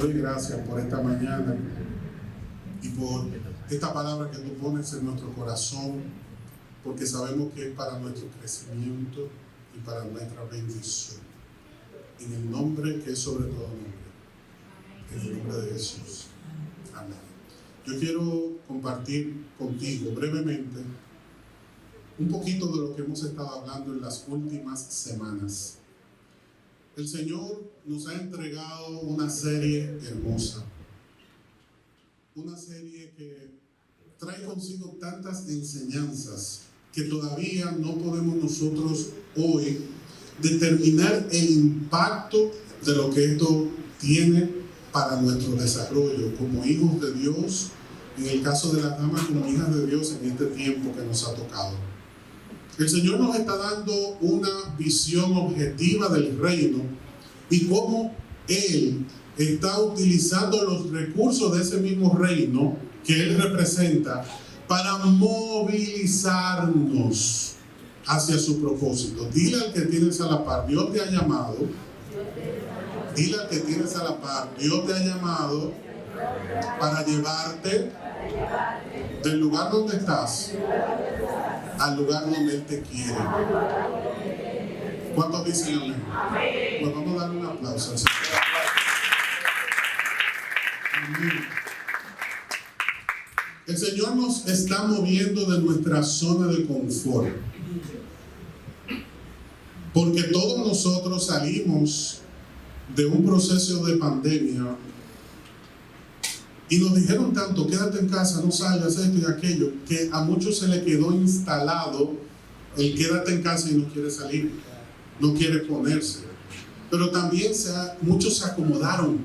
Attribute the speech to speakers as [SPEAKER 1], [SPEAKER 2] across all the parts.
[SPEAKER 1] doy gracias por esta mañana y por esta palabra que tú pones en nuestro corazón, porque sabemos que es para nuestro crecimiento y para nuestra bendición. En el nombre que es sobre todo nombre, en el nombre de Jesús. Amén. Yo quiero compartir contigo brevemente un poquito de lo que hemos estado hablando en las últimas semanas. El Señor nos ha entregado una serie hermosa, una serie que trae consigo tantas enseñanzas que todavía no podemos nosotros hoy determinar el impacto de lo que esto tiene para nuestro desarrollo como hijos de Dios, en el caso de las damas como hijas de Dios en este tiempo que nos ha tocado. El Señor nos está dando una visión objetiva del reino y cómo Él está utilizando los recursos de ese mismo reino que Él representa para movilizarnos hacia su propósito. Dile al que tienes a la par, Dios te ha llamado. Dile al que tienes a la par, Dios te ha llamado para llevarte del lugar donde estás al lugar donde Él te quiere. ¿Cuántos dicen amén? Pues vamos a darle un aplauso al Señor. Amén. El Señor nos está moviendo de nuestra zona de confort, porque todos nosotros salimos de un proceso de pandemia y nos dijeron tanto, quédate en casa, no salgas, esto y aquello, que a muchos se le quedó instalado el quédate en casa y no quiere salir, no quiere ponerse. Pero también muchos se acomodaron.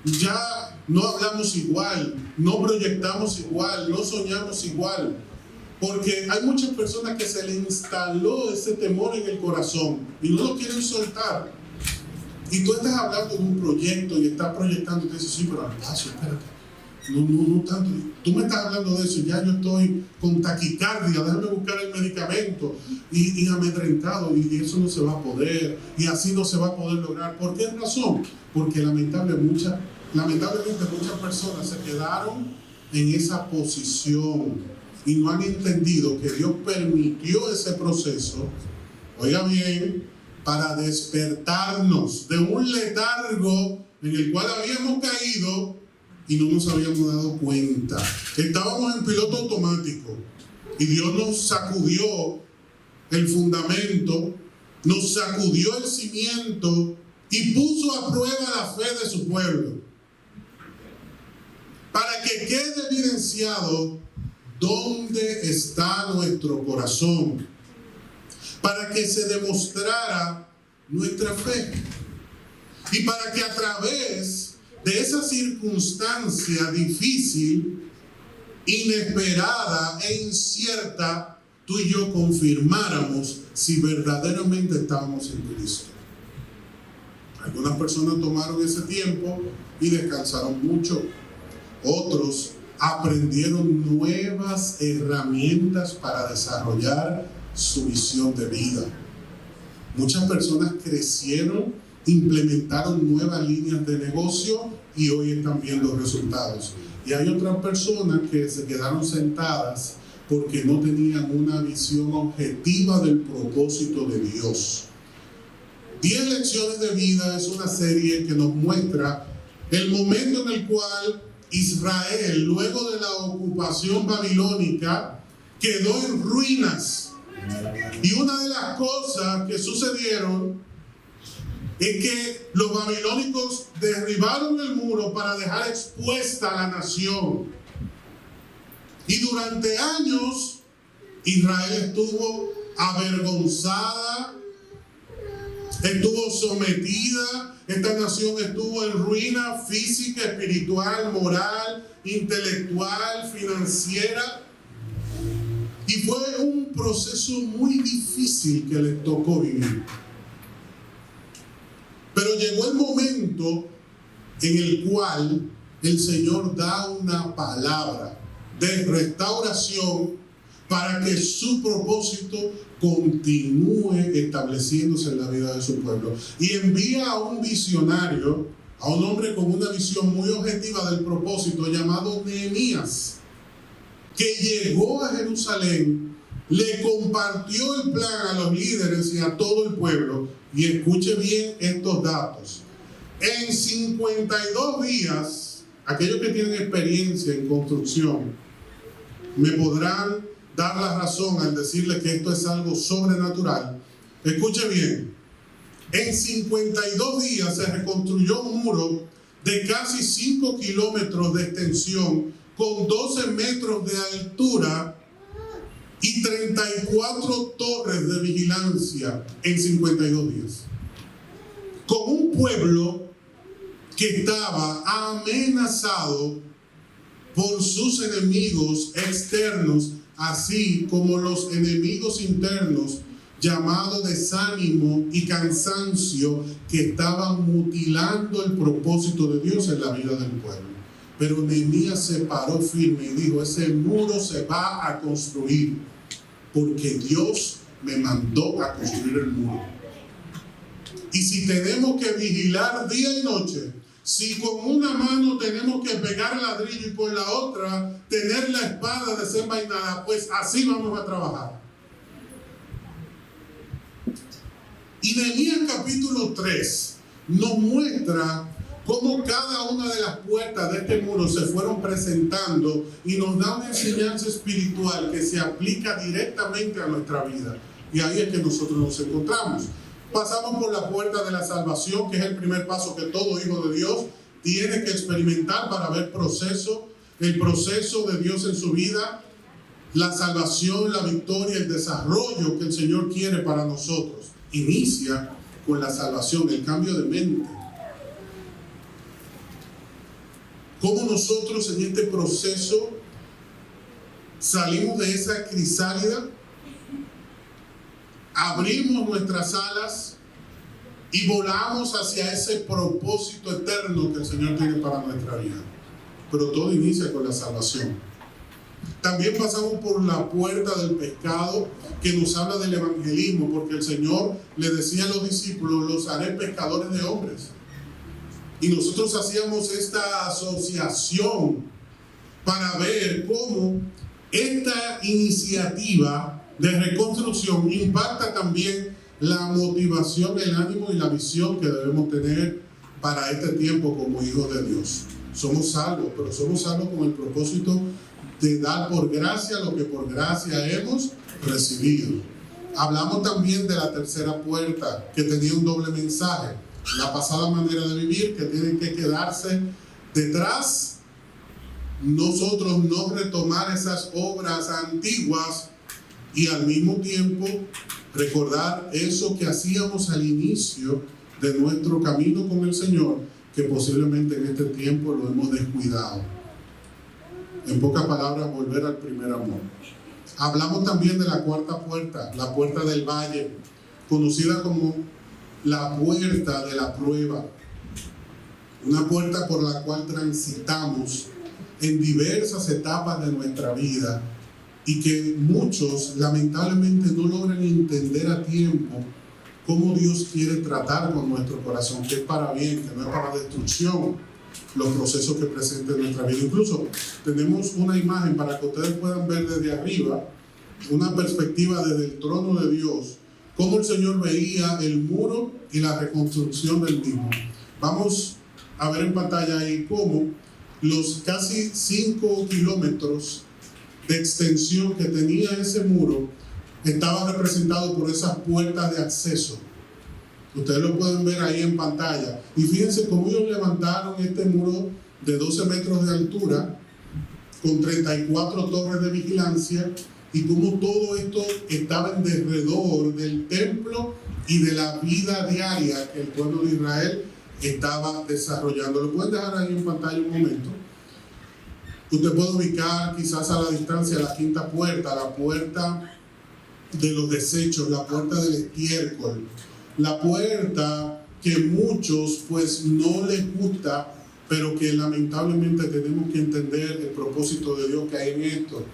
[SPEAKER 1] Ya no hablamos igual, no proyectamos igual, no soñamos igual, porque hay muchas personas que se les instaló ese temor en el corazón y no lo quieren soltar. Y tú estás hablando de un proyecto y estás proyectando y te dices, sí, pero Anastasio, espérate, no tanto. Tú me estás hablando de eso, ya yo estoy con taquicardia, déjame buscar el medicamento y amedrentado, y eso no se va a poder, y así no se va a poder lograr. ¿Por qué razón? Porque lamentablemente muchas personas se quedaron en esa posición y no han entendido que Dios permitió ese proceso, oiga bien, para despertarnos de un letargo en el cual habíamos caído y no nos habíamos dado cuenta. Estábamos en piloto automático y Dios nos sacudió el fundamento, nos sacudió el cimiento y puso a prueba la fe de su pueblo para que quede evidenciado dónde está nuestro corazón, para que se demostrara nuestra fe y para que a través de esa circunstancia difícil, inesperada e incierta, tú y yo confirmáramos si verdaderamente estábamos en Cristo. Algunas personas tomaron ese tiempo y descansaron mucho. Otros aprendieron nuevas herramientas para desarrollar su visión de vida. Muchas personas crecieron, implementaron nuevas líneas de negocio y hoy están viendo resultados. Y hay otras personas que se quedaron sentadas porque no tenían una visión objetiva del propósito de Dios. 10 lecciones de vida es una serie que nos muestra el momento en el cual Israel, luego de la ocupación babilónica, quedó en ruinas. Y una de las cosas que sucedieron es que los babilónicos derribaron el muro para dejar expuesta a la nación. Y durante años Israel estuvo avergonzada, estuvo sometida, esta nación estuvo en ruina física, espiritual, moral, intelectual, financiera. Y fue un proceso muy difícil que les tocó vivir. Pero llegó el momento en el cual el Señor da una palabra de restauración para que su propósito continúe estableciéndose en la vida de su pueblo. Y envía a un visionario, a un hombre con una visión muy objetiva del propósito, llamado Nehemías, que llegó a Jerusalén, le compartió el plan a los líderes y a todo el pueblo. Y escuche bien estos datos. En 52 días, aquellos que tienen experiencia en construcción me podrán dar la razón al decirle que esto es algo sobrenatural. Escuche bien. En 52 días se reconstruyó un muro de casi 5 kilómetros de extensión, con 12 metros de altura y 34 torres de vigilancia en 52 días. Con un pueblo que estaba amenazado por sus enemigos externos, así como los enemigos internos, llamados desánimo y cansancio, que estaban mutilando el propósito de Dios en la vida del pueblo. Pero Nehemías se paró firme y dijo: ese muro se va a construir, porque Dios me mandó a construir el muro. Y si tenemos que vigilar día y noche, si con una mano tenemos que pegar el ladrillo y con la otra tener la espada desenvainada, pues así vamos a trabajar. Y Nehemías capítulo 3 nos muestra cómo cada una de las puertas de este muro se fueron presentando, y nos da una enseñanza espiritual que se aplica directamente a nuestra vida. Y ahí es que nosotros nos encontramos. Pasamos por la puerta de la salvación, que es el primer paso que todo hijo de Dios tiene que experimentar para ver el proceso de Dios en su vida, la salvación, la victoria, el desarrollo que el Señor quiere para nosotros. Inicia con la salvación, el cambio de mente. Cómo nosotros en este proceso salimos de esa crisálida, abrimos nuestras alas y volamos hacia ese propósito eterno que el Señor tiene para nuestra vida. Pero todo inicia con la salvación. También pasamos por la puerta del pescado, que nos habla del evangelismo, porque el Señor le decía a los discípulos: los haré pescadores de hombres. Y nosotros hacíamos esta asociación para ver cómo esta iniciativa de reconstrucción impacta también la motivación, el ánimo y la visión que debemos tener para este tiempo como hijos de Dios. Somos salvos, pero somos salvos con el propósito de dar por gracia lo que por gracia hemos recibido. Hablamos también de la tercera puerta, que tenía un doble mensaje: la pasada manera de vivir, que tienen que quedarse detrás, nosotros no retomar esas obras antiguas, y al mismo tiempo recordar eso que hacíamos al inicio de nuestro camino con el Señor, que posiblemente en este tiempo lo hemos descuidado. En pocas palabras, volver al primer amor. Hablamos también de la cuarta puerta, la puerta del valle, conocida como la puerta de la prueba. Una puerta por la cual transitamos en diversas etapas de nuestra vida, y que muchos lamentablemente no logran entender a tiempo cómo Dios quiere tratar con nuestro corazón, que es para bien, que no es para destrucción, los procesos que presenta en nuestra vida. Incluso tenemos una imagen para que ustedes puedan ver desde arriba, una perspectiva desde el trono de Dios, cómo el Señor veía el muro y la reconstrucción del mismo. Vamos a ver en pantalla ahí cómo los casi 5 kilómetros de extensión que tenía ese muro estaba representado por esas puertas de acceso. Ustedes lo pueden ver ahí en pantalla. Y fíjense cómo ellos levantaron este muro de 12 metros de altura, con 34 torres de vigilancia, y cómo todo esto estaba en derredor del templo y de la vida diaria que el pueblo de Israel estaba desarrollando. Lo pueden dejar ahí en pantalla un momento. Usted puede ubicar quizás a la distancia la quinta puerta, la puerta de los desechos, la puerta del estiércol, la puerta que muchos pues no les gusta, pero que lamentablemente tenemos que entender el propósito de Dios que hay en esto.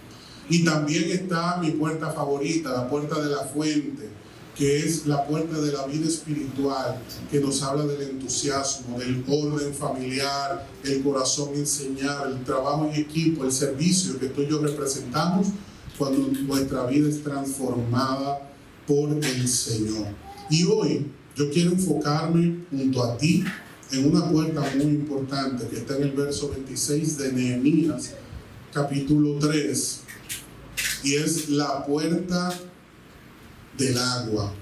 [SPEAKER 1] Y también está mi puerta favorita, la puerta de la fuente, que es la puerta de la vida espiritual, que nos habla del entusiasmo, del orden familiar, el corazón enseñar, el trabajo en equipo, el servicio que tú y yo representamos cuando nuestra vida es transformada por el Señor. Y hoy yo quiero enfocarme junto a ti en una puerta muy importante que está en el verso 26 de Nehemías, capítulo 3, y es la puerta del agua.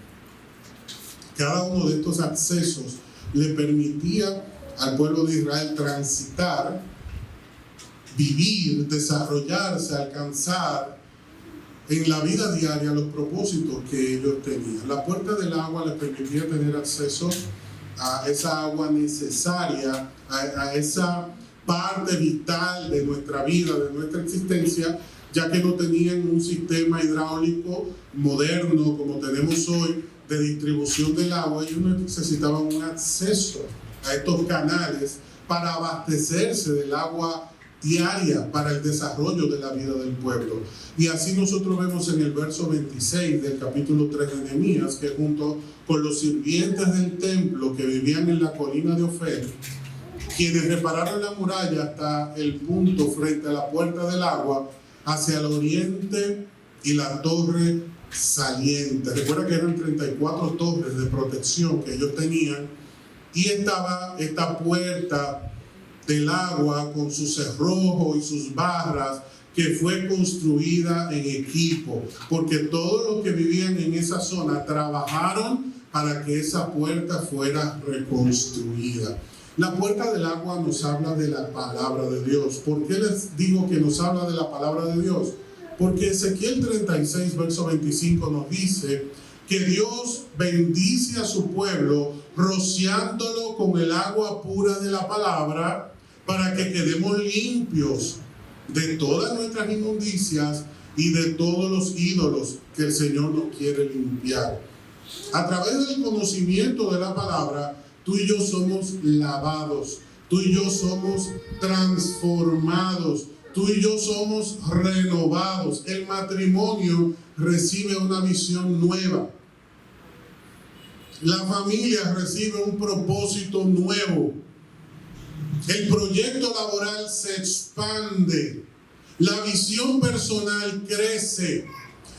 [SPEAKER 1] Cada uno de estos accesos le permitía al pueblo de Israel transitar, vivir, desarrollarse, alcanzar en la vida diaria los propósitos que ellos tenían. La puerta del agua les permitía tener acceso a esa agua necesaria, a esa parte vital de nuestra vida, de nuestra existencia, ya que no tenían un sistema hidráulico moderno como tenemos hoy de distribución del agua. Ellos necesitaban un acceso a estos canales para abastecerse del agua diaria para el desarrollo de la vida del pueblo. Y así nosotros vemos en el verso 26 del capítulo 3 de Nehemías que junto con los sirvientes del templo que vivían en la colina de Ofel, quienes repararon la muralla hasta el punto frente a la puerta del agua, hacia el oriente y la torre saliente. Recuerda que eran 34 torres de protección que ellos tenían, y estaba esta puerta del agua con su cerrojo y sus barras, que fue construida en equipo, porque todos los que vivían en esa zona trabajaron para que esa puerta fuera reconstruida. La puerta del agua nos habla de la palabra de Dios. ¿Por qué les digo que nos habla de la palabra de Dios? Porque Ezequiel 36, verso 25 nos dice que Dios bendice a su pueblo rociándolo con el agua pura de la palabra para que quedemos limpios de todas nuestras inmundicias y de todos los ídolos que el Señor nos quiere limpiar. A través del conocimiento de la palabra, tú y yo somos lavados, tú y yo somos transformados, tú y yo somos renovados. El matrimonio recibe una visión nueva. La familia recibe un propósito nuevo. El proyecto laboral se expande. La visión personal crece.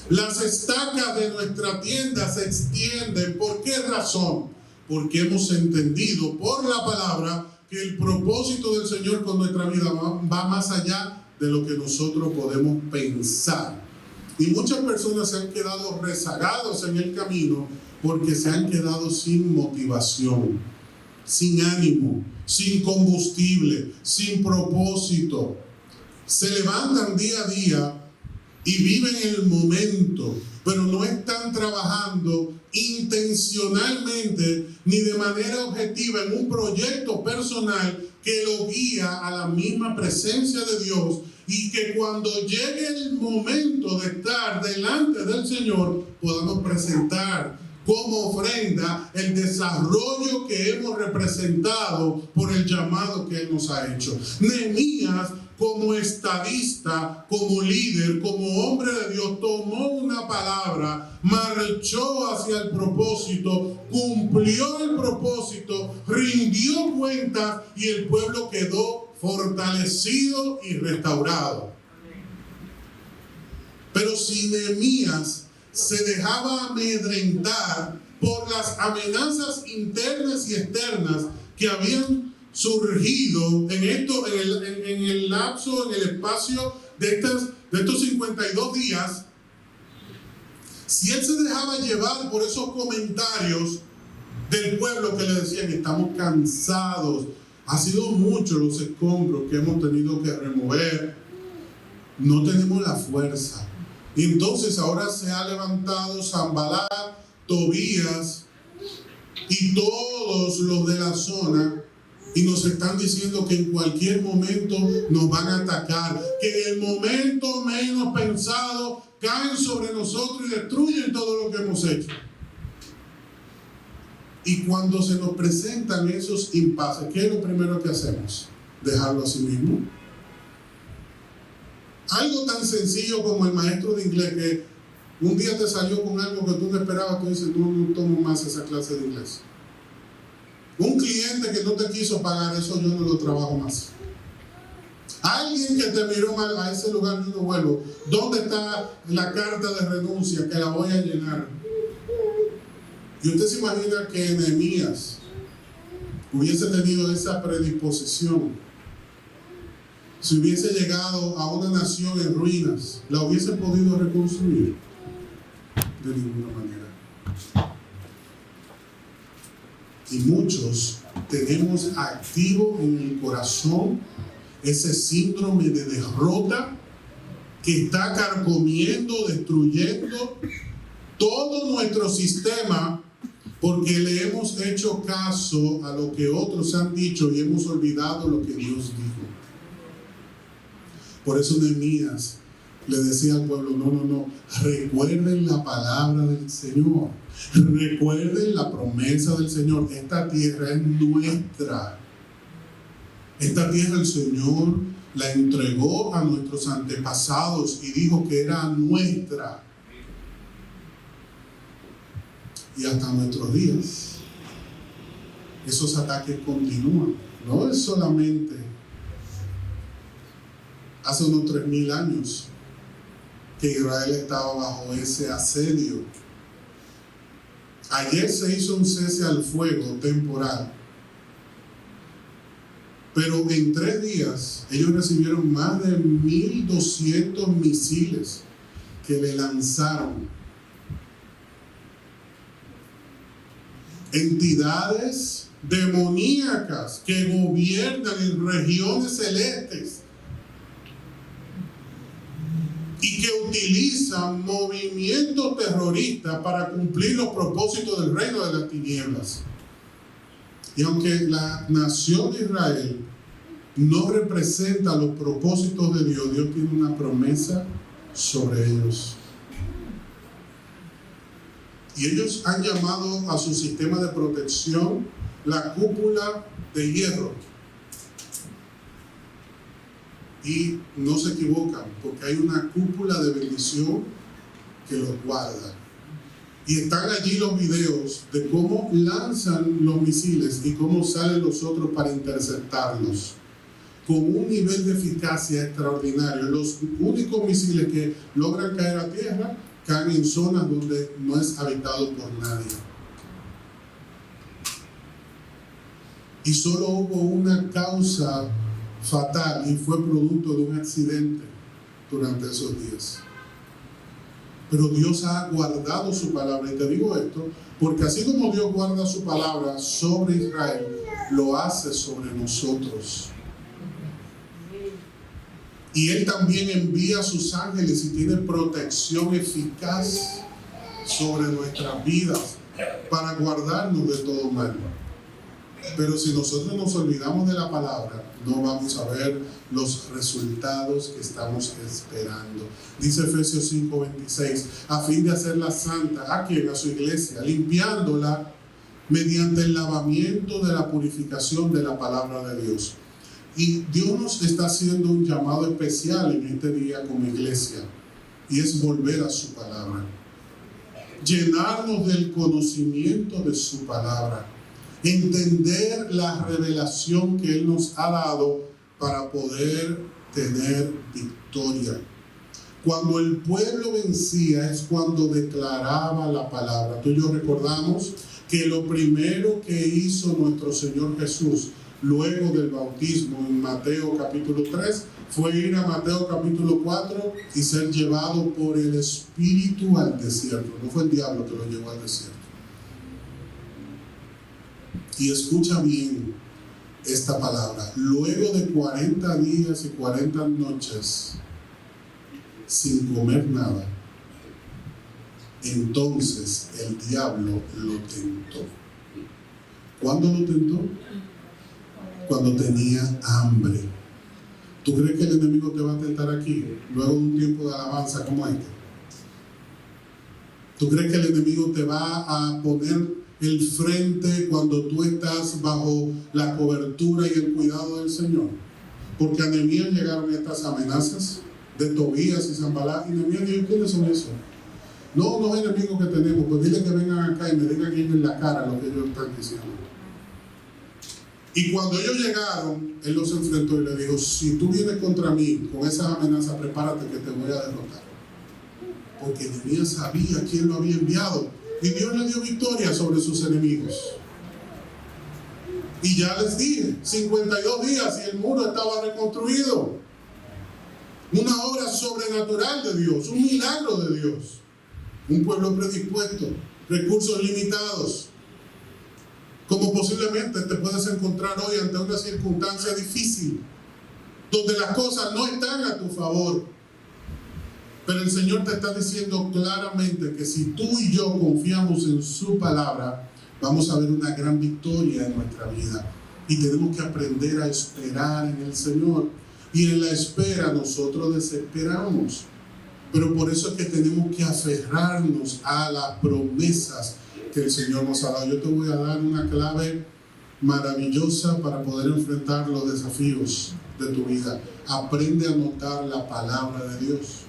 [SPEAKER 1] Las estacas de nuestra tienda se extienden. ¿Por qué razón? Porque hemos entendido por la palabra que el propósito del Señor con nuestra vida va más allá de lo que nosotros podemos pensar. Y muchas personas se han quedado rezagados en el camino porque se han quedado sin motivación, sin ánimo, sin combustible, sin propósito. Se levantan día a día y viven el momento, pero no están trabajando intencionalmente ni de manera objetiva en un proyecto personal que lo guía a la misma presencia de Dios, y que cuando llegue el momento de estar delante del Señor podamos presentar como ofrenda el desarrollo que hemos representado por el llamado que Él nos ha hecho. Nehemías, como estadista, como líder, como hombre de Dios, tomó una palabra, marchó hacia el propósito, cumplió el propósito, rindió cuentas y el pueblo quedó fortalecido y restaurado. Pero si Nehemías se dejaba amedrentar por las amenazas internas y externas que habían surgido en el lapso, en el espacio de estos 52 días, si él se dejaba llevar por esos comentarios del pueblo que le decían: estamos cansados, ha sido mucho los escombros que hemos tenido que remover, no tenemos la fuerza. Y entonces ahora se ha levantado Sanballat, Tobías y todos los de la zona, y nos están diciendo que en cualquier momento nos van a atacar, que en el momento menos pensado caen sobre nosotros y destruyen todo lo que hemos hecho. Y cuando se nos presentan esos impases, ¿qué es lo primero que hacemos? Dejarlo a sí mismo. Algo tan sencillo como el maestro de inglés que un día te salió con algo que tú no esperabas, tú dices, no tomo más esa clase de inglés. Un cliente que no te quiso pagar, eso yo no lo trabajo más. Alguien que te miró mal, a ese lugar yo no vuelvo. ¿Dónde está la carta de renuncia que la voy a llenar? Y usted se imagina que Nehemías hubiese tenido esa predisposición, si hubiese llegado a una nación en ruinas, ¿la hubiese podido reconstruir? De ninguna manera. Y muchos tenemos activo en el corazón ese síndrome de derrota que está carcomiendo, destruyendo todo nuestro sistema, porque le hemos hecho caso a lo que otros han dicho y hemos olvidado lo que Dios dijo. Por eso Nehemías le decía al pueblo, no, recuerden la palabra del Señor, recuerden la promesa del Señor. Esta tierra es nuestra. Esta tierra el Señor la entregó a nuestros antepasados y dijo que era nuestra. Y hasta nuestros días esos ataques continúan. No es solamente hace unos 3000 años que Israel estaba bajo ese asedio. Ayer se hizo un cese al fuego temporal, pero en 3 días ellos recibieron más de 1200 misiles que le lanzaron entidades demoníacas que gobiernan en regiones celestes y que utilizan movimientos terroristas para cumplir los propósitos del reino de las tinieblas. Y aunque la nación de Israel no representa los propósitos de Dios, Dios tiene una promesa sobre ellos. Y ellos han llamado a su sistema de protección la cúpula de hierro. Y no se equivocan, porque hay una cúpula de bendición que los guarda. Y están allí los videos de cómo lanzan los misiles y cómo salen los otros para interceptarlos, con un nivel de eficacia extraordinario. Los únicos misiles que logran caer a tierra caen en zonas donde no es habitado por nadie. Y solo hubo una causa fatal y fue producto de un accidente durante esos días. Pero Dios ha guardado su palabra. Y te digo esto porque así como Dios guarda su palabra sobre Israel, lo hace sobre nosotros. Y Él también envía a sus ángeles y tiene protección eficaz sobre nuestras vidas para guardarnos de todo mal. Pero si nosotros nos olvidamos de la palabra, no vamos a ver los resultados que estamos esperando. Dice Efesios 5:26, a fin de hacerla santa. ¿A quién? A su iglesia, limpiándola mediante el lavamiento de la purificación de la palabra de Dios. Y Dios nos está haciendo un llamado especial en este día como iglesia, y es volver a su palabra, llenarnos del conocimiento de su palabra, entender la revelación que Él nos ha dado para poder tener victoria. Cuando el pueblo vencía es cuando declaraba la palabra. Tú y yo recordamos que lo primero que hizo nuestro Señor Jesús luego del bautismo en Mateo capítulo 3 fue ir a Mateo capítulo 4 y ser llevado por el Espíritu al desierto. No fue el diablo que lo llevó al desierto. Y escucha bien esta palabra. Luego de 40 días y 40 noches sin comer nada, entonces el diablo lo tentó. ¿Cuándo lo tentó? Cuando tenía hambre. ¿Tú crees que el enemigo te va a tentar aquí, luego de un tiempo de alabanza como este? ¿Tú crees que el enemigo te va a poner el frente cuando tú estás bajo la cobertura y el cuidado del Señor? Porque a Nehemías llegaron estas amenazas de Tobías y Sanballat. Y Nehemías dijo: ¿quiénes son esos? No, unos enemigos que tenemos, pues dile que vengan acá y me digan ellos en la cara lo que ellos están diciendo. Y cuando ellos llegaron, él los enfrentó y le dijo: si tú vienes contra mí con esas amenazas, prepárate que te voy a derrotar. Porque Nehemías sabía quién lo había enviado. Y Dios le dio victoria sobre sus enemigos. Y ya les dije, 52 días y el muro estaba reconstruido. Una obra sobrenatural de Dios, un milagro de Dios. Un pueblo predispuesto, recursos limitados. Como posiblemente te puedes encontrar hoy ante una circunstancia difícil, donde las cosas no están a tu favor. Pero el Señor te está diciendo claramente que si tú y yo confiamos en su palabra, vamos a ver una gran victoria en nuestra vida. Y tenemos que aprender a esperar en el Señor. Y en la espera nosotros desesperamos. Pero por eso es que tenemos que aferrarnos a las promesas que el Señor nos ha dado. Yo te voy a dar una clave maravillosa para poder enfrentar los desafíos de tu vida. Aprende a anotar la palabra de Dios.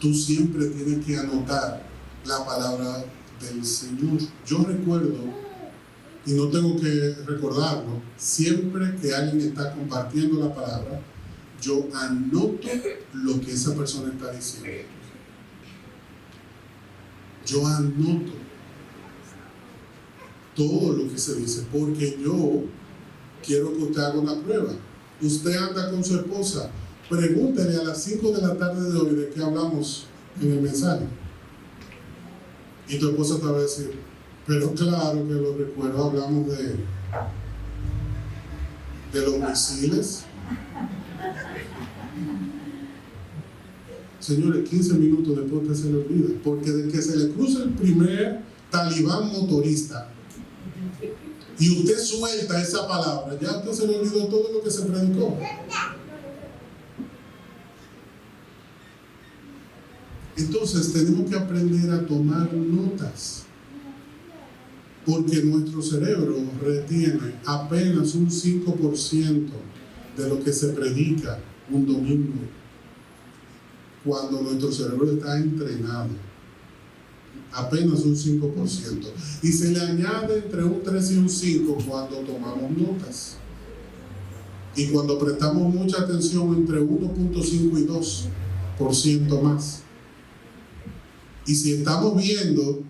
[SPEAKER 1] Tú siempre tienes que anotar la palabra del Señor. Yo recuerdo, y no tengo que recordarlo, siempre que alguien está compartiendo la palabra, yo anoto lo que esa persona está diciendo. Yo anoto todo lo que se dice, porque yo quiero que usted haga una prueba. Usted anda con su esposa, pregúntele a las 5 de la tarde de hoy de qué hablamos en el mensaje. Y tu esposa te va a decir: pero claro que lo recuerdo, hablamos de los misiles. Señores, 15 minutos después que se le olvida, porque de que se le cruza el primer talibán motorista y usted suelta esa palabra, ya usted se le olvidó todo lo que se predicó. Entonces tenemos que aprender a tomar notas, porque nuestro cerebro retiene apenas un 5% de lo que se predica un domingo, cuando nuestro cerebro está entrenado. Apenas un 5%. Y se le añade entre un 3 y un 5 cuando tomamos notas. Y cuando prestamos mucha atención, entre 1.5 y 2% más. Y si estamos viendo,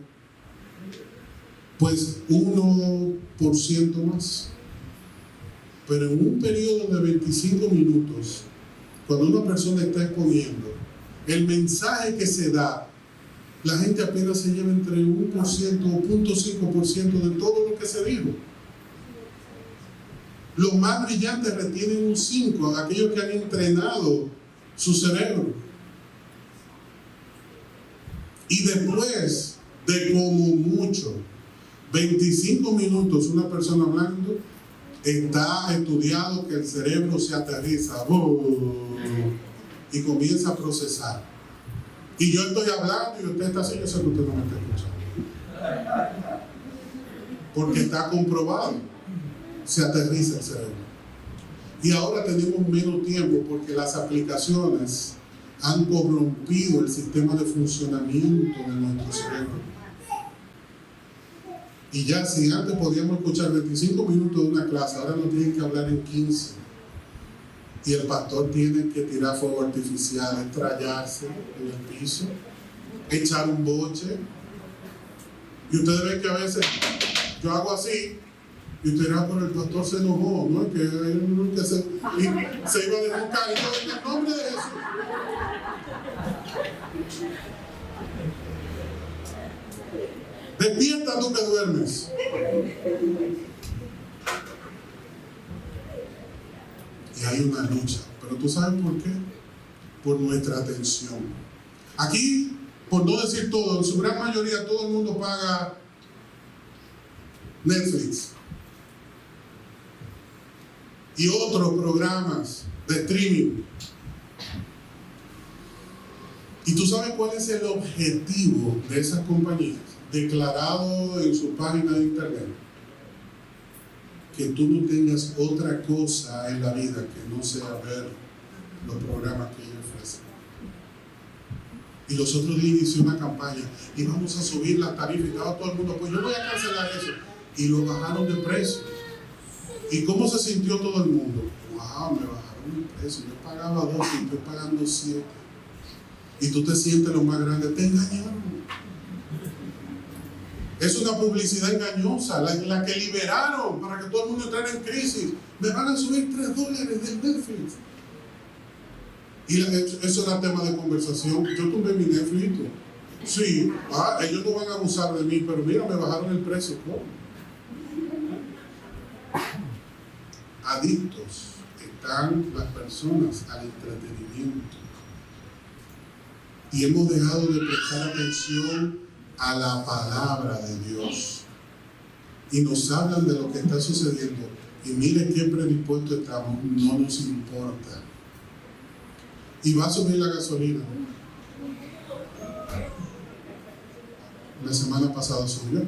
[SPEAKER 1] pues 1% más. Pero en un periodo de 25 minutos, cuando una persona está exponiendo, el mensaje que se da, la gente apenas se lleva entre 1% o 0.5% de todo lo que se dijo. Los más brillantes retienen un 5%, aquellos que han entrenado su cerebro. Y después de como mucho 25 minutos una persona hablando, está estudiado que el cerebro se aterriza y comienza a procesar. Y yo estoy hablando y usted está así, yo sé que usted no me está escuchando. Porque está comprobado, se aterriza el cerebro. Y ahora tenemos menos tiempo porque las aplicaciones han corrompido el sistema de funcionamiento de nuestro cerebro. Y ya si antes podíamos escuchar 25 minutos de una clase, ahora nos tienen que hablar en 15. Y el pastor tiene que tirar fuego artificial, estrellarse en el piso, echar un boche. Y ustedes ven que a veces yo hago así, y ustedes dirán: pero el pastor se enojó, ¿no? Que se iba a desnucar. Y yo, en el nombre de Jesús. Despierta tú que duermes. Y hay una lucha. Pero ¿tú sabes por qué? Por nuestra atención. Aquí, por no decir todo, en su gran mayoría todo el mundo paga Netflix y otros programas de streaming. ¿Y tú sabes cuál es el objetivo de esas compañías? Declarado en su página de internet: que tú no tengas otra cosa en la vida que no sea ver los programas que ellos ofrecen. Y los otros días inició una campaña y vamos a subir la tarifa y estaba todo el mundo, pues yo voy a cancelar eso. Y lo bajaron de precio. ¿Y cómo se sintió todo el mundo? Wow, me bajaron el precio. Yo pagaba 2 y estoy pagando 7. Y tú te sientes lo más grande. Te engañaron. Es una publicidad engañosa, la que liberaron para que todo el mundo entrara en crisis. Me van a subir $3 del Netflix. Y eso era tema de conversación. Yo tuve mi Netflix. Sí, ellos no van a abusar de mí, pero mira, me bajaron el precio. ¿Cómo? Adictos están las personas al entretenimiento. Y hemos dejado de prestar atención a la palabra de Dios. Y nos hablan de lo que está sucediendo. Y mire qué predispuesto estamos, no nos importa. Y va a subir la gasolina. La semana pasada subió.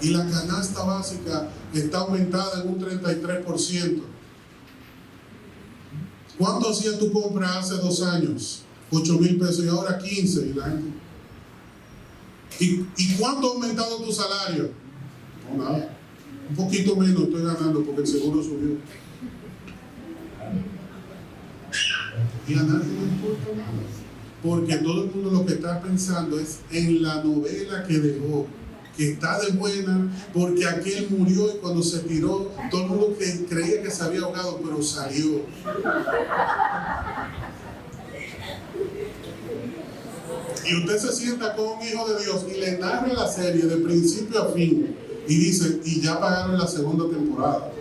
[SPEAKER 1] Y la canasta básica está aumentada en un 33%. ¿Cuánto hacía tu compra hace 2 años? 8,000 pesos y ahora 15. ¿Y la gente? ¿Y cuánto ha aumentado tu salario? No, nada. Un poquito menos estoy ganando porque el seguro subió. Y a nadie le importa nada. Porque todo el mundo lo que está pensando es en la novela que dejó, que está de buena, porque aquel murió y cuando se tiró, todo el mundo creía que se había ahogado, pero salió. Y usted se sienta con un hijo de Dios y le narra la serie de principio a fin y dice, y ya pagaron la segunda temporada.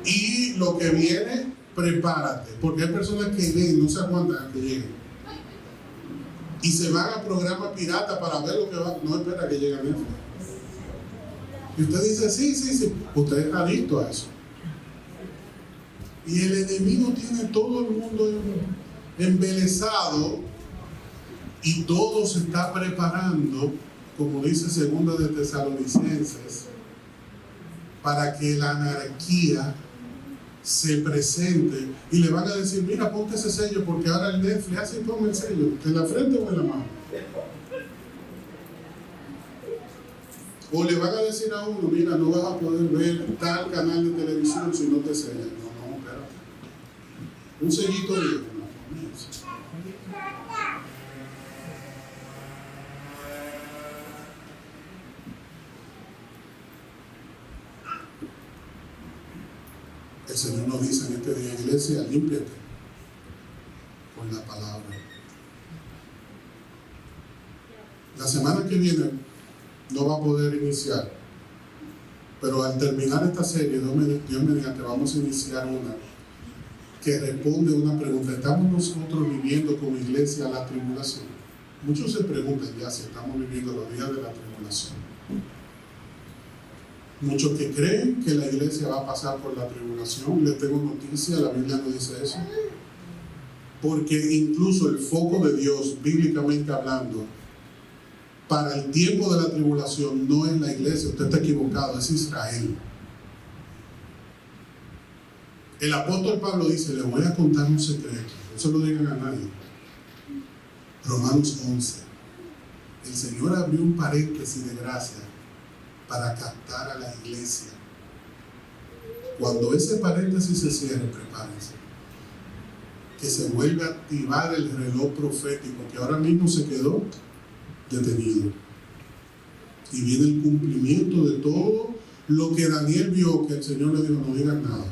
[SPEAKER 1] Y lo que viene, prepárate, porque hay personas que ven, no se aguantan a que lleguen. Y se van a programas pirata para ver lo que va. No espera que llegue a Netflix. Y usted dice, sí. Usted es adicto a eso. Y el enemigo tiene todo el mundo embelesado y todo se está preparando, como dice 2 de Tesalonicenses, para que la anarquía se presente y le van a decir, mira, ponte ese sello porque ahora el Netflix hace y ponme el sello, ¿en la frente o en la mano? O le van a decir a uno, mira, no vas a poder ver tal canal de televisión si no te sellan. No, espérate. Un sellito viejo, no. El Señor nos dice en este día, iglesia, límpiate con la palabra. La semana que viene no va a poder iniciar, pero al terminar esta serie, Dios mediante, vamos a iniciar una que responde a una pregunta. ¿Estamos nosotros viviendo como iglesia la tribulación? Muchos se preguntan ya si estamos viviendo los días de la tribulación. Muchos que creen que la iglesia va a pasar por la tribulación, les tengo noticia, la Biblia no dice eso. Porque incluso el foco de Dios, bíblicamente hablando, para el tiempo de la tribulación no es la iglesia, usted está equivocado, es Israel. El apóstol Pablo dice, le voy a contar un secreto, no se lo digan a nadie. Romanos 11. El Señor abrió un paréntesis de gracia para captar a la iglesia. Cuando ese paréntesis se cierre, prepárense, que se vuelve a activar el reloj profético que ahora mismo se quedó detenido. Y viene el cumplimiento de todo lo que Daniel vio, que el Señor le dijo, no digas nada.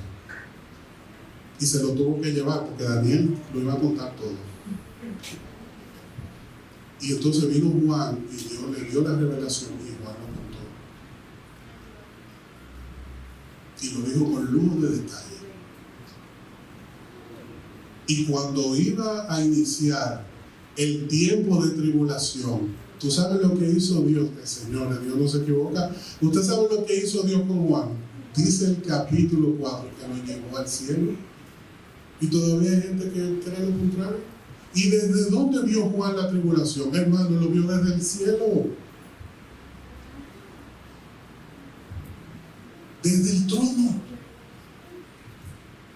[SPEAKER 1] Y se lo tuvo que llevar, porque Daniel lo iba a contar todo. Y entonces vino Juan y Dios le dio la revelación y Juan lo contó. Y lo dijo con lujo de detalle. Y cuando iba a iniciar el tiempo de tribulación, ¿tú sabes lo que hizo Dios? El Señor, Dios no se equivoca. ¿Usted sabe lo que hizo Dios con Juan? Dice el capítulo 4 que lo llevó al cielo. Y todavía hay gente que cree lo contrario. ¿Y desde dónde vio Juan la tribulación? Hermano, lo vio desde el cielo. desde el trono.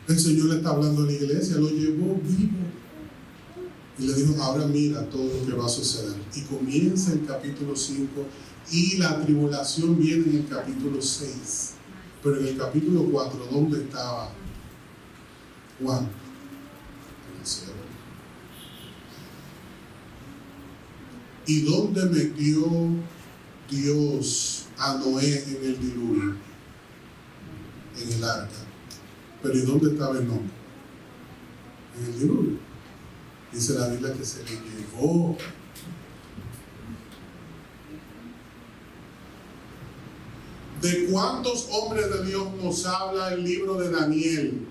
[SPEAKER 1] El Señor le está hablando a la iglesia, lo llevó vivo. Y le dijo, ahora mira todo lo que va a suceder. Y comienza el capítulo 5 y la tribulación viene en el capítulo 6. Pero en el capítulo 4, ¿dónde estaba Juan? En el cielo. ¿Y dónde metió Dios a Noé en el diluvio? En el arca. Pero ¿y dónde estaba Enoc? En el diluvio. Dice la Biblia que se le llevó. ¿De cuántos hombres de Dios nos habla el libro de Daniel?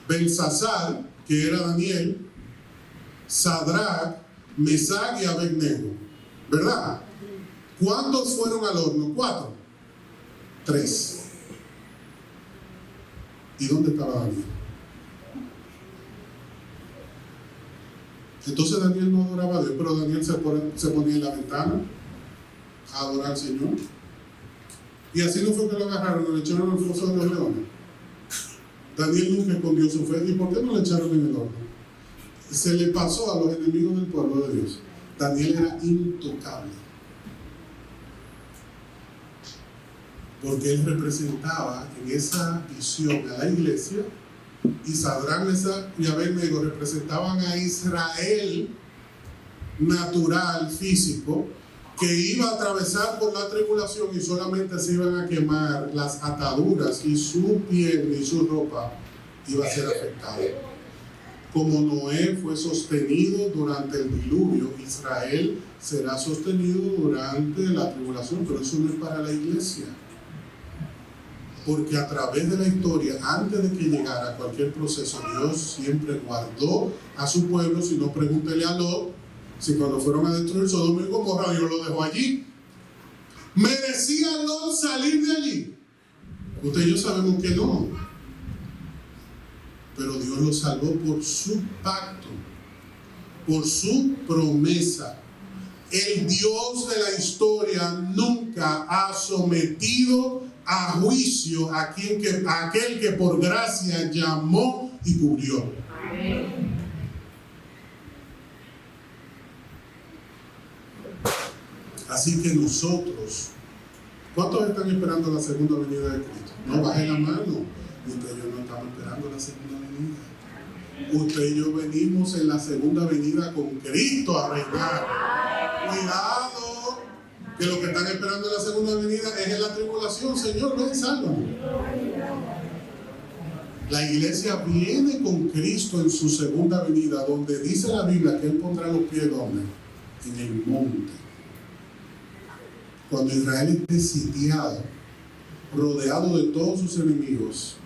[SPEAKER 1] Belsasar, que era Daniel, Sadrach, Mesach y Abednego, ¿verdad? ¿Cuántos fueron al horno? 4, 3. ¿Y dónde estaba Daniel? Entonces Daniel no adoraba a Dios, pero Daniel se ponía en la ventana a adorar al Señor. Y así no fue que lo agarraron, lo echaron al foso de los leones. Daniel nunca escondió su fe. ¿Y por qué no lo echaron en el horno? Se le pasó a los enemigos del pueblo de Dios. Daniel era intocable. Porque él representaba en esa visión a la iglesia, y Sadrach, Mesach y Abednego representaban a Israel natural, físico, que iba a atravesar por la tribulación y solamente se iban a quemar las ataduras y su piel y su ropa iba a ser afectada. Como Noé fue sostenido durante el diluvio, Israel será sostenido durante la tribulación, pero eso no es para la iglesia. Porque a través de la historia, antes de que llegara cualquier proceso, Dios siempre guardó a su pueblo. Si no, pregúntele a Lot, si cuando fueron a destruir Sodoma y Gomorra, Dios lo dejó allí. ¿Merecía Lot salir de allí? Usted y yo sabemos que no. Pero Dios lo salvó por su pacto, por su promesa. El Dios de la historia nunca ha sometido a juicio a aquel que por gracia llamó y cubrió. Amén. Así que nosotros, ¿cuántos están esperando la segunda venida de Cristo? No baje la mano. Usted y yo no estamos esperando la segunda venida. Usted y yo venimos en la segunda venida con Cristo a reinar. Cuidado, que lo que están esperando en la segunda venida es en la tribulación. Señor, ven, sálvame. La iglesia viene con Cristo en su segunda venida, donde dice la Biblia que Él pondrá los pies ¿dónde? En el monte. Cuando Israel esté sitiado, rodeado de todos sus enemigos,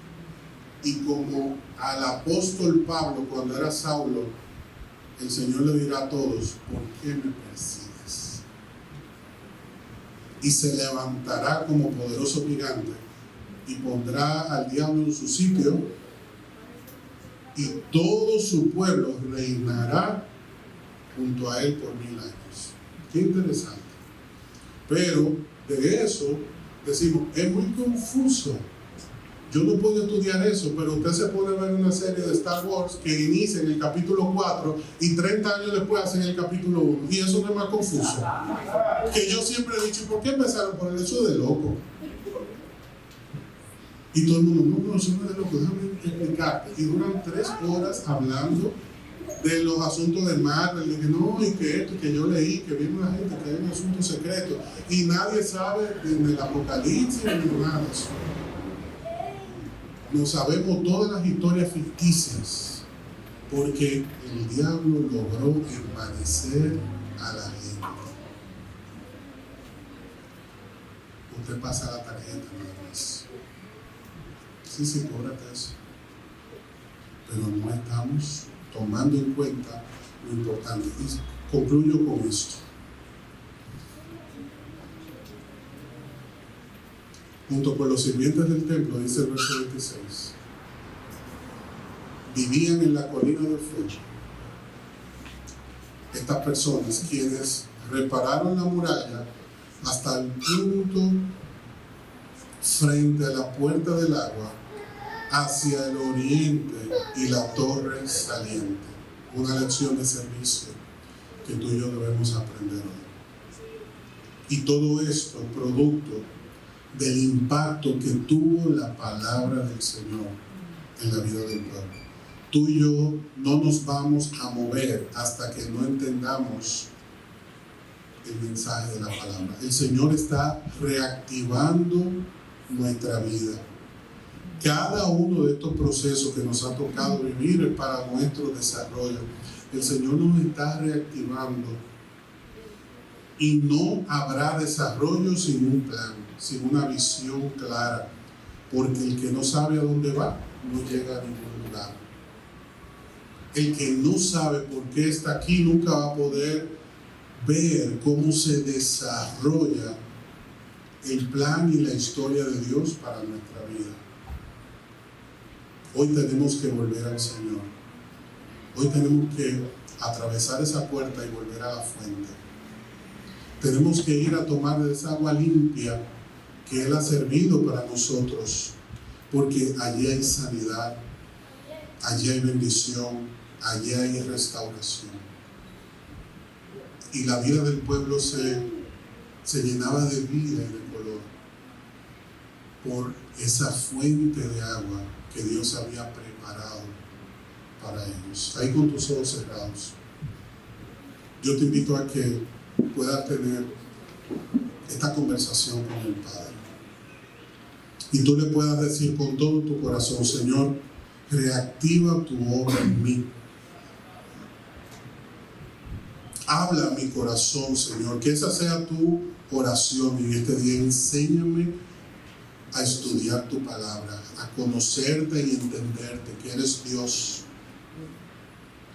[SPEAKER 1] y como al apóstol Pablo cuando era Saulo, el Señor le dirá a todos, ¿por qué me persigues? Y se levantará como poderoso gigante y pondrá al diablo en su sitio, y todo su pueblo reinará junto a él por 1000 años. Qué interesante. Pero de eso decimos, es muy confuso. Yo no puedo estudiar eso, pero usted se pone a ver una serie de Star Wars que inicia en el capítulo 4 y 30 años después hacen el capítulo 1. Y eso no es más confuso. Que yo siempre he dicho, ¿por qué empezaron por eso de loco? Y todo el mundo, no, eso no es de loco, déjame explicarte. Y duran 3 horas hablando de los asuntos de Marvel, de que no, y que esto, que yo leí, que viene una gente, que hay un asunto secreto. Y nadie sabe del Apocalipsis ni nada de eso. No sabemos todas las historias ficticias, porque el diablo logró envanecer a la gente. Usted pasa la tarjeta nada más. Sí, cóbrate eso. Pero no estamos tomando en cuenta lo importante. Y concluyo con esto. Junto con los sirvientes del templo, dice el verso 26, vivían en la colina del fuego estas personas, quienes repararon la muralla hasta el punto frente a la puerta del agua, hacia el oriente y la torre saliente. Una lección de servicio que tú y yo debemos aprender hoy. Y todo esto producto del impacto que tuvo la palabra del Señor en la vida del pueblo. Tú y yo no nos vamos a mover hasta que no entendamos el mensaje de la palabra. El Señor está reactivando nuestra vida. Cada uno de estos procesos que nos ha tocado vivir es para nuestro desarrollo. El Señor nos está reactivando y no habrá desarrollo sin un plan, sin una visión clara, porque el que no sabe a dónde va no llega a ningún lugar. El que no sabe por qué está aquí nunca va a poder ver cómo se desarrolla el plan y la historia de Dios para nuestra vida. Hoy tenemos que volver al Señor. Hoy tenemos que atravesar esa puerta y volver a la fuente. Tenemos que ir a tomar de esa agua limpia que Él ha servido para nosotros, porque allí hay sanidad, allí hay bendición, allí hay restauración. Y la vida del pueblo se llenaba de vida y de color por esa fuente de agua que Dios había preparado para ellos. Ahí con tus ojos cerrados, yo te invito a que puedas tener esta conversación con el Padre y tú le puedas decir con todo tu corazón: Señor, reactiva tu obra en mí. Habla a mi corazón, Señor, que esa sea tu oración en este día. Enséñame a estudiar tu palabra, a conocerte y entenderte, que eres Dios,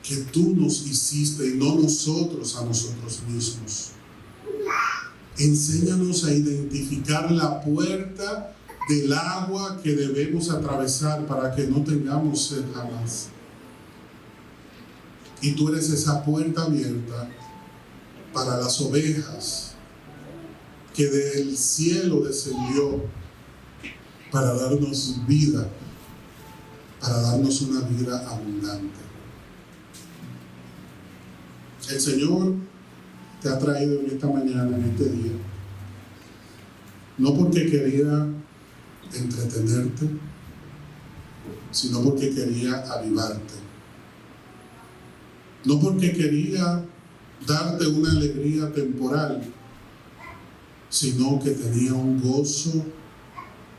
[SPEAKER 1] que tú nos hiciste y no nosotros a nosotros mismos. Enséñanos a identificar la puerta del agua que debemos atravesar para que no tengamos sed jamás. Y tú eres esa puerta abierta para las ovejas que del cielo descendió para darnos vida, para darnos una vida abundante. El Señor te ha traído en esta mañana, en este día, no porque quería entretenerte, sino porque quería avivarte. No porque quería darte una alegría temporal, sino que tenía un gozo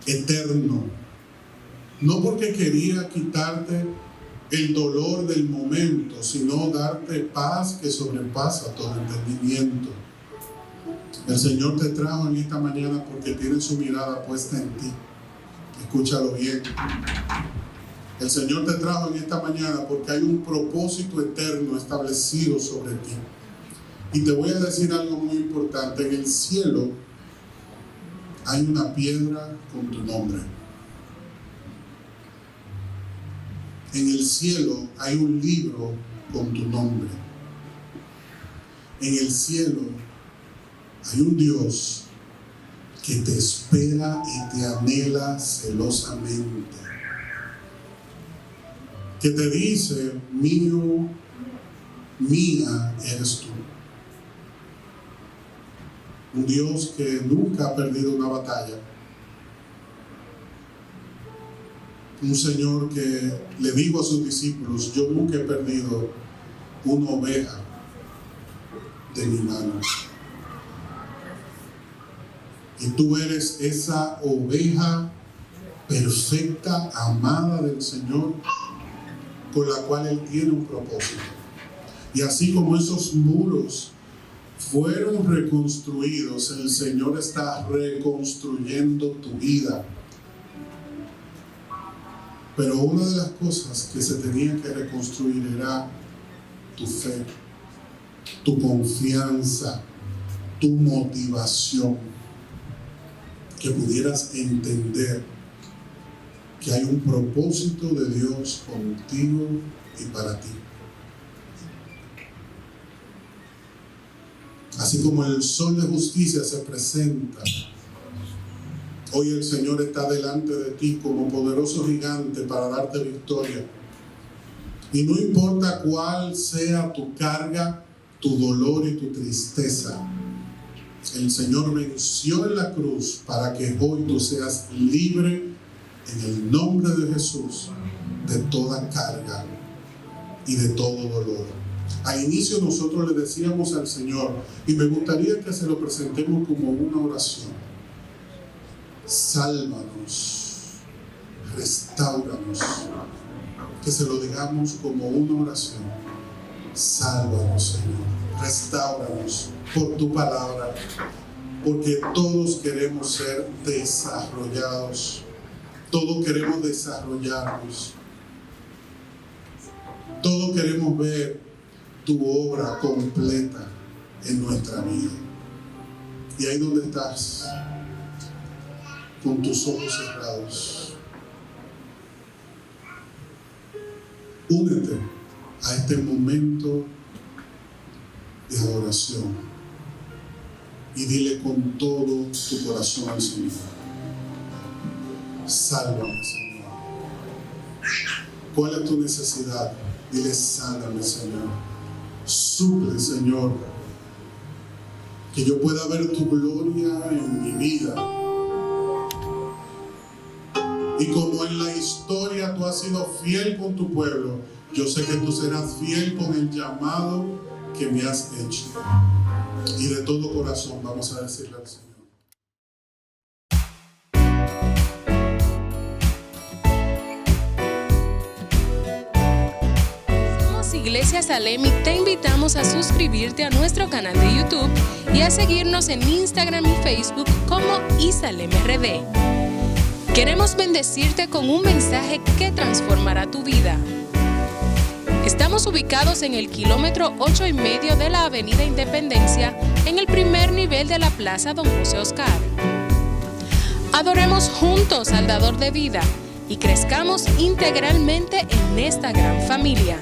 [SPEAKER 1] eterno. No porque quería quitarte el dolor del momento, sino darte paz que sobrepasa todo entendimiento. El Señor te trajo en esta mañana porque tiene su mirada puesta en ti. Escúchalo bien. El Señor te trajo en esta mañana porque hay un propósito eterno establecido sobre ti. Y te voy a decir algo muy importante. En el cielo hay una piedra con tu nombre. En el cielo hay un libro con tu nombre. En el cielo hay un Dios que te espera y te anhela celosamente. Que te dice: mío, mía eres tú. Un Dios que nunca ha perdido una batalla. Un Señor que le dijo a sus discípulos: yo nunca he perdido una oveja de mi mano. Y tú eres esa oveja perfecta, amada del Señor, con la cual Él tiene un propósito. Y así como esos muros fueron reconstruidos, el Señor está reconstruyendo tu vida. Pero una de las cosas que se tenía que reconstruir era tu fe, tu confianza, tu motivación. Que pudieras entender que hay un propósito de Dios contigo y para ti. Así como el sol de justicia se presenta Hoy el Señor está delante de ti como poderoso gigante para darte victoria. Y no importa cuál sea tu carga, tu dolor y tu tristeza, el Señor venció en la cruz para que hoy tú seas libre en el nombre de Jesús de toda carga y de todo dolor. Al inicio nosotros le decíamos al Señor, y me gustaría que se lo presentemos como una oración: sálvanos, restáuranos. Que se lo digamos como una oración: sálvanos, Señor, restáuranos por tu palabra, porque todos queremos ser desarrollados, todos queremos desarrollarnos, todos queremos ver tu obra completa en nuestra vida. Y ahí donde estás, con tus ojos cerrados, únete a este momento de adoración y dile con todo tu corazón al Señor: sálvame, Señor. ¿Cuál es tu necesidad? Dile: sáname, Señor. Suple, Señor, que yo pueda ver tu gloria en mi vida. Y como en la historia tú has sido fiel con tu pueblo, yo sé que tú serás fiel con el llamado que me has hecho. Y de todo corazón vamos a decirle al Señor:
[SPEAKER 2] Iglesia Salem, y te invitamos a suscribirte a nuestro canal de YouTube y a seguirnos en Instagram y Facebook como ISalemRD. Queremos bendecirte con un mensaje que transformará tu vida. Estamos ubicados en el kilómetro 8,5 de la Avenida Independencia, en el primer nivel de la Plaza Don José Oscar. Adoremos juntos al Dador de vida y crezcamos integralmente en esta gran familia.